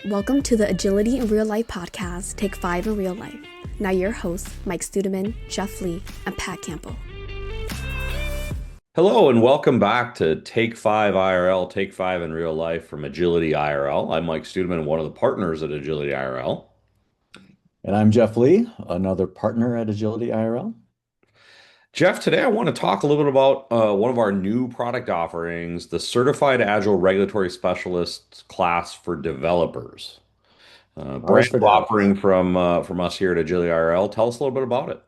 Welcome to the Agility in Real Life podcast, Take 5 in Real Life. Now your hosts, Mike Studeman, Jeff Lee, and Pat Campbell. Hello and welcome back to Take 5 IRL, Take 5 in Real Life from Agility IRL. I'm Mike Studeman, one of the partners at Agility IRL. And I'm Jeff Lee, another partner at Agility IRL. Jeff, today I want to talk a little bit about one of our new product offerings, the Certified Agile Regulatory Specialist class for developers. Ours Brand for new devs. offering from us here at Agility IRL. Tell us a little bit about it.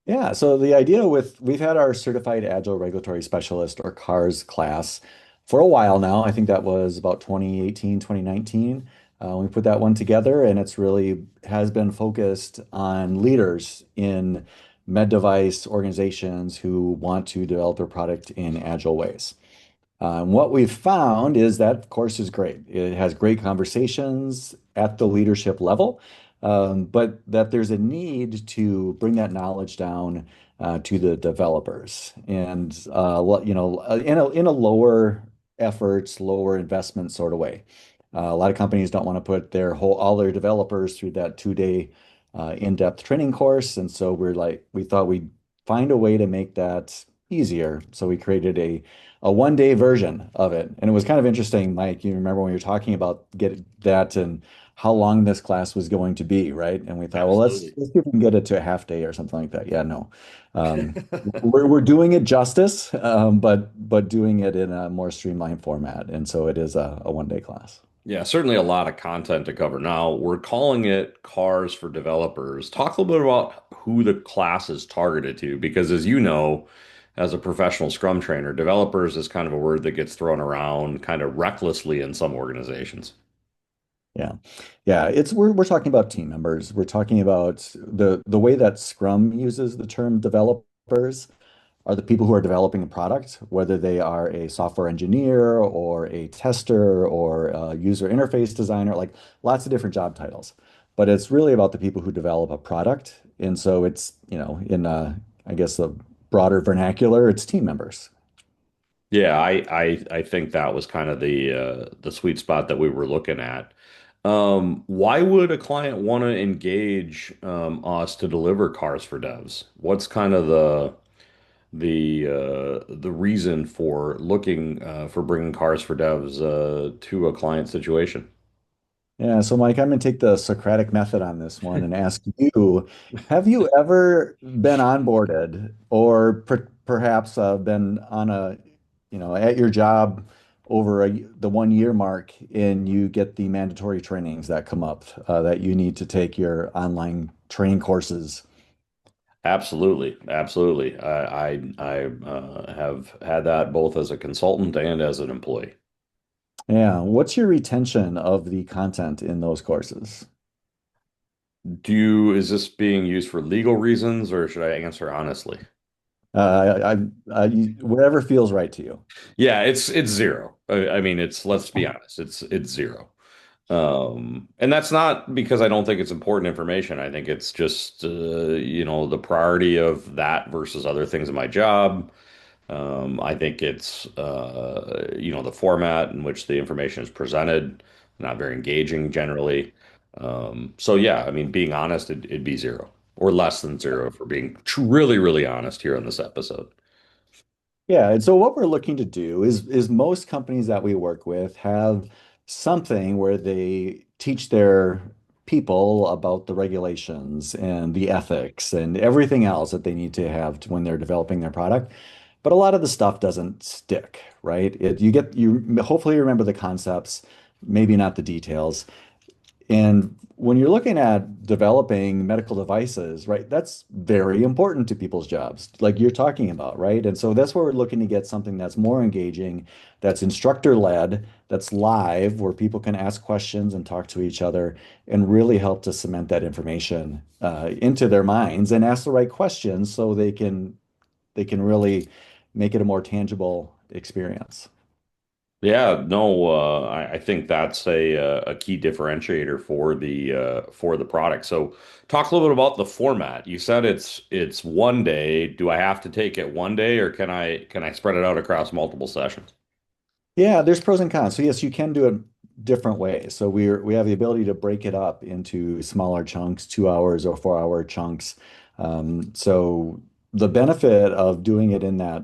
Yeah, so the idea we've had our Certified Agile Regulatory Specialist or CARS class for a while now. I think that was about 2018, 2019. We put that one together and it's really has been focused on leaders in med device organizations who want to develop their product in agile ways. What we've found is that course is great. It has great conversations at the leadership level, but that there's a need to bring that knowledge down to the developers, and in a lower efforts, lower investment sort of way. A lot of companies don't want to put all their developers through that 2 day in-depth training course, and so we thought we'd find a way to make that easier. So we created a 1 day version of it. And it was kind of interesting, Mike. You remember when you were talking about get that and how long this class was going to be, right? And we thought, well, Absolutely. let's see if we can get it to a half day or something like that. Yeah, no. Um, we're doing it justice, but doing it in a more streamlined format. And so it is a 1 day class. Yeah, certainly a lot of content to cover. Now, we're calling it Cars for Developers. Talk a little bit about who the class is targeted to, because as you know, as a professional Scrum trainer, developers is kind of a word that gets thrown around kind of recklessly in some organizations. Yeah. Yeah, we're talking about team members. We're talking about the way that Scrum uses the term developers are the people who are developing a product, whether they are a software engineer or a tester or a user interface designer, like lots of different job titles. But it's really about the people who develop a product. And so it's, in I guess the broader vernacular, it's team members. Yeah, I think that was kind of the sweet spot that we were looking at. Why would a client want to engage us to deliver Cars for Devs? What's kind of the reason for looking for bringing Cars for Devs to a client situation? Yeah, so Mike, I'm going to take the Socratic method on this one and ask you, have you ever been onboarded or perhaps been on at your job over the 1 year mark and you get the mandatory trainings that come up that you need to take your online training courses? Absolutely, absolutely. I have had that both as a consultant and as an employee. Yeah, what's your retention of the content in those courses? Is this being used for legal reasons or should I answer honestly? Whatever feels right to you. Yeah, it's zero. I mean, let's be honest, it's zero. And that's not because I don't think it's important information. I think it's just the priority of that versus other things in my job. I think it's the format in which the information is presented, not very engaging generally. So yeah, I mean, being honest, it'd be zero or less than zero for being really, really honest here on this episode. Yeah, and so what we're looking to do is most companies that we work with have something where they teach their people about the regulations and the ethics and everything else that they need to have when they're developing their product. But a lot of the stuff doesn't stick, right? You hopefully remember the concepts, maybe not the details. And when you're looking at developing medical devices, right, that's very important to people's jobs, like you're talking about, right? And so that's where we're looking to get something that's more engaging, that's instructor-led, that's live, where people can ask questions and talk to each other and really help to cement that information into their minds and ask the right questions so they can really make it a more tangible experience. Yeah, no, I think that's a key differentiator for the product. So, talk a little bit about the format. You said it's 1 day. Do I have to take it 1 day, or can I spread it out across multiple sessions? Yeah, there's pros and cons. So yes, you can do it different ways. So we have the ability to break it up into smaller chunks, 2 hours or 4 hour chunks. So the benefit of doing it in that,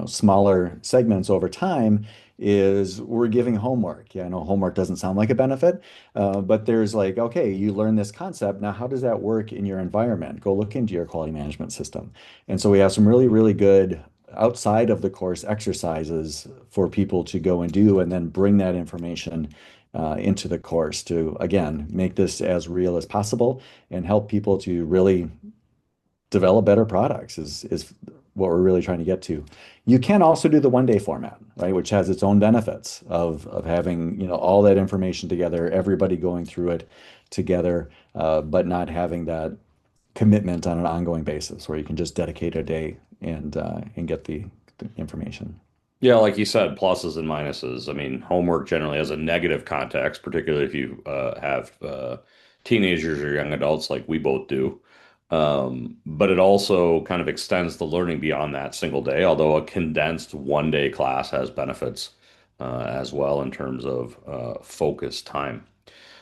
smaller segments over time is we're giving homework. Yeah, I know homework doesn't sound like a benefit, but there's like, okay, you learn this concept. Now, how does that work in your environment? Go look into your quality management system. And so we have some really, really good outside of the course exercises for people to go and do, and then bring that information into the course to, again, make this as real as possible and help people to really develop better products is what we're really trying to get to. You can also do the 1 day format, right, which has its own benefits of having, all that information together, everybody going through it together, but not having that commitment on an ongoing basis where you can just dedicate a day and get the information. Yeah, like you said, pluses and minuses. I mean, homework generally has a negative context, particularly if you have teenagers or young adults like we both do. But it also kind of extends the learning beyond that single day, although a condensed 1 day class has benefits as well in terms of focus time.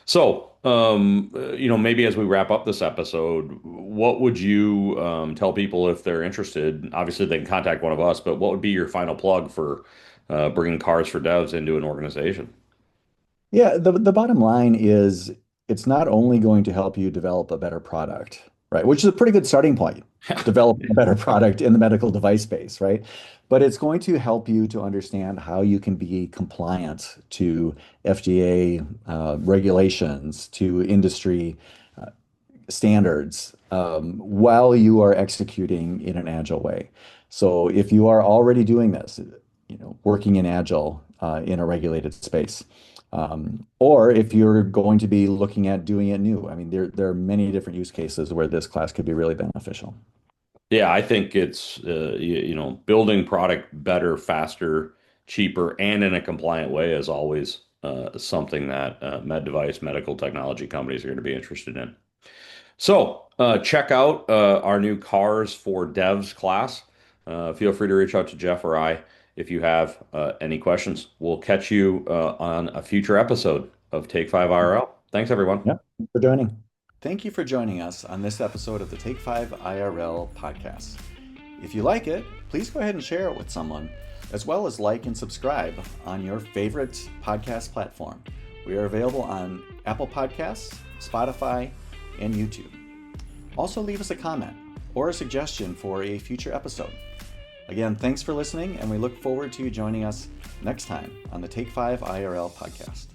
So, maybe as we wrap up this episode, what would you tell people if they're interested? Obviously, they can contact one of us, but what would be your final plug for bringing Cars for Devs into an organization? Yeah, the bottom line is it's not only going to help you develop a better product, right? Which is a pretty good starting point, developing a better product in the medical device space, right? But it's going to help you to understand how you can be compliant to FDA regulations, to industry standards while you are executing in an agile way. So if you are already doing this, working in agile in a regulated space, or if you're going to be looking at doing it new, I mean, there are many different use cases where this class could be really beneficial. Yeah, I think it's building product better, faster, cheaper, and in a compliant way is always something that medical technology companies are going to be interested in. So check out our new Cars for Devs class. Feel free to reach out to Jeff or I if you have any questions. We'll catch you on a future episode of Take 5 IRL. Thanks, everyone. Yep, thanks for joining. Thank you for joining us on this episode of the Take 5 IRL podcast. If you like it, please go ahead and share it with someone, as well as like and subscribe on your favorite podcast platform. We are available on Apple Podcasts, Spotify, and YouTube. Also, leave us a comment or a suggestion for a future episode. Again, thanks for listening, and we look forward to you joining us next time on the Take 5 IRL podcast.